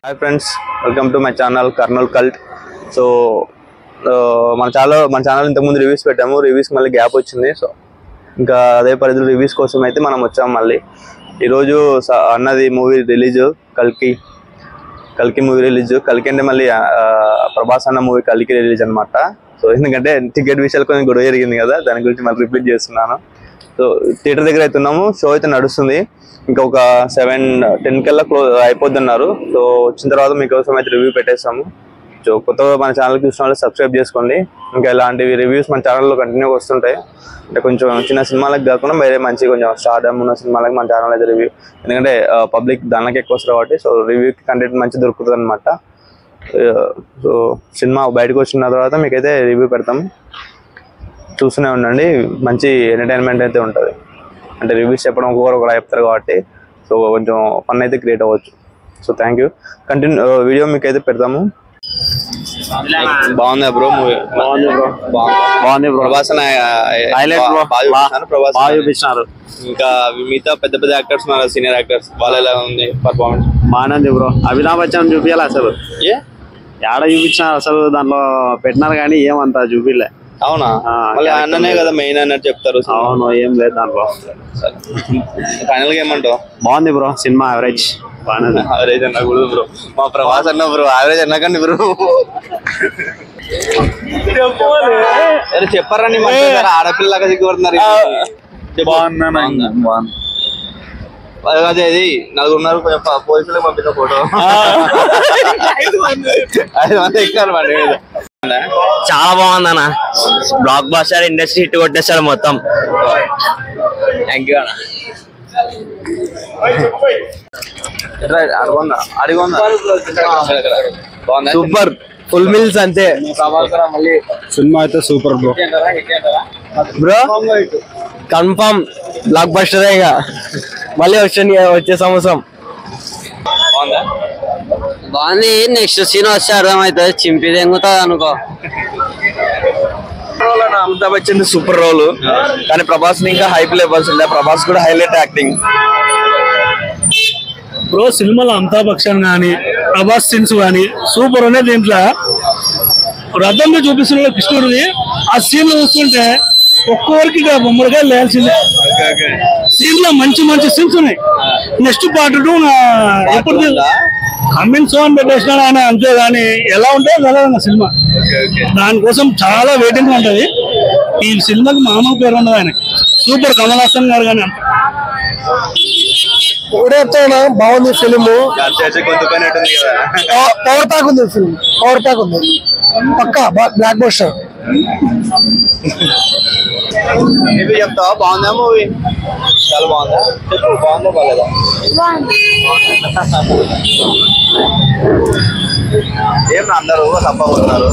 Hi friends, welcome to my channel Karnool Cult. So మన channel ఇంతకు ముందు reviews పెట్టాము. రివ్యూస్ మళ్ళీ గ్యాప్ వచ్చింది. సో ఇంకా అదే పరిధిలో రివ్యూస్ కోసం అయితే మనం వచ్చాము. మళ్ళీ ఈరోజు అన్నది మూవీ రిలీజ్, కల్కి మూవీ రిలీజ్. కల్కి అంటే మళ్ళీ ప్రభాస్ అన్న మూవీ కల్కి రిలీజ్ అనమాట. సో ఎందుకంటే టికెట్ విషయాలు కొంచెం గొడవ జరిగింది కదా, దాని గురించి మళ్ళీ రిపీట్ చేస్తున్నాను. సో థియేటర్ దగ్గర అయితే ఉన్నాము. షో అయితే నడుస్తుంది. ఇంకా ఒక 7-10 కల్లా అయిపోద్ది అన్నారు. సో వచ్చిన తర్వాత మీకోసం అయితే రివ్యూ పెట్టేస్తాము. సో కొత్తగా మన ఛానల్ చూసిన వాళ్ళు సబ్స్క్రైబ్ చేసుకోండి. ఇంకా ఇలాంటివి రివ్యూస్ మన ఛానల్లో కంటిన్యూగా వస్తుంటాయి. అంటే కొంచెం చిన్న సినిమాలకు కాకుండా వేరే మంచి కొంచెం స్టార్డమ్ ఉన్న సినిమాలకు మన ఛానల్ అయితే రివ్యూ, ఎందుకంటే పబ్లిక్ దానికి ఎక్కువ వస్తారు కాబట్టి. సో రివ్యూ కంటెంట్ మంచి దొరుకుతుంది అనమాట. సో సినిమా బయటకు వచ్చిన తర్వాత మీకైతే రివ్యూ పెడతాము, చూస్తూనే ఉండండి. మంచి ఎంటర్టైన్మెంట్ అయితే ఉంటుంది. అంటే రివ్యూస్ చెప్పడం ఒకరు చెప్తారు కాబట్టి సో కొంచెం ఫన్ అయితే క్రియేట్ అవ్వచ్చు. So thank you. వీడియో మీకు అయితే పెడతాము. బాగుందా బ్రో మూవీ? బాగుంది బ్రో. ప్రభాస్ బాగా చూపించినారు. ఇంకా మిగతా పెద్ద పెద్ద యాక్టర్స్ ఉన్నారు, సీనియర్ యాక్టర్స్, వాళ్ళు ఎలా ఉంది పర్ఫార్మెన్స్? బాగుంది బ్రో. అమితాబ్ బచ్చన్ చూపించాలి అసలు, ఏడ చూపించినారు అసలు, దాంట్లో పెట్టినారు కానీ ఏమంతా చూపిలే. అవునా? మళ్ళీ అన్ననే కదా మెయిన్ అన్నట్టు చెప్తారు. అవును, ఏం లేదు దాంట్లో. ఫైనల్ గా ఏమంటావు? బాగుంది బ్రో, సినిమా యావరేజ్. యావరేజ్ అన్నకూడదు బ్రో, మా ప్రభాస్ అన్న బ్రో యావరేజ్ అన్నకండి బ్రో. చెప్పారండి ఆడపిల్లగా దిగుతున్నారు. అదే అది నలుగురున్నారు, పోలీసులకు పంపిన ఫోటో 5 మంది ఎక్కారు బండి మీద. చాలా బాగుంది అన్న, బ్లాక్ బస్టర్ ఇండస్ట్రీ హిట్ కొట్టేశారు మొత్తం. థ్యాంక్ యూ అన్న. సూపర్, ఫుల్ మిల్స్ అంతే. సినిమా అయితే super bro. Bro confirm block buster మళ్ళీ వచ్చే సంవత్సరం. బాగుంది. నెక్స్ట్ సీన్ వస్తే అర్థమవుతుంది, చింపి తెంగుతుంది అనుకో. అమితాబ్ బచ్చన్ సూపర్ రోల్, కానీ ప్రభాస్ ఇంకా హైప్ లెవెల్స్ ఉండే. ప్రభాస్ కూడా హైలైట్ యాక్టింగ్ బ్రో. సినిమాలో అమితాబ్ బచ్చన్ కానీ ప్రభాస్ సీన్స్ కానీ సూపర్ ఉన్నాయి. దీంట్లో రథంలో చూపిస్తున్న కృష్ణుడిది ఆ సీన్ చూస్తుంటే ఒక్కొక్కరికి బొమ్మలుగా లేల్సిందే. సీన్ లో మంచి మంచి సీన్స్ ఉన్నాయి. నెక్స్ట్ పార్ట్ 2 ఎప్పుడు కమింగ్ సోన్ పెట్టేసినాడు ఆయన, అంతే. కానీ ఎలా ఉంటుంది కదా సినిమా, దానికోసం చాలా వెయిటింగ్ ఉంటది. ఈ సినిమాకి మామూలు పేరు ఉండదు ఆయనకి. సూపర్. కమల్ హాసన్ గారు కానీ అంత బాగుంది ఫిలిం. పవర్ ప్యాక్ ఉంది ఫిలిం, పవర్ ప్యాక్ ఉంది పక్కా. Block buster. చెప్తావా? బాగుందా మూవీ? చాలా బాగుందా? చెప్పు, బాగుందా బాగాలేదా? ఏం అందరూ తప్పబోతున్నారు.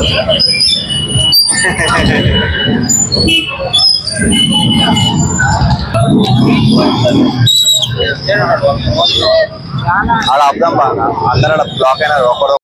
అలా అబ్దాం బాగా అందరూ బ్లాక్ అయినారు. ఒకరు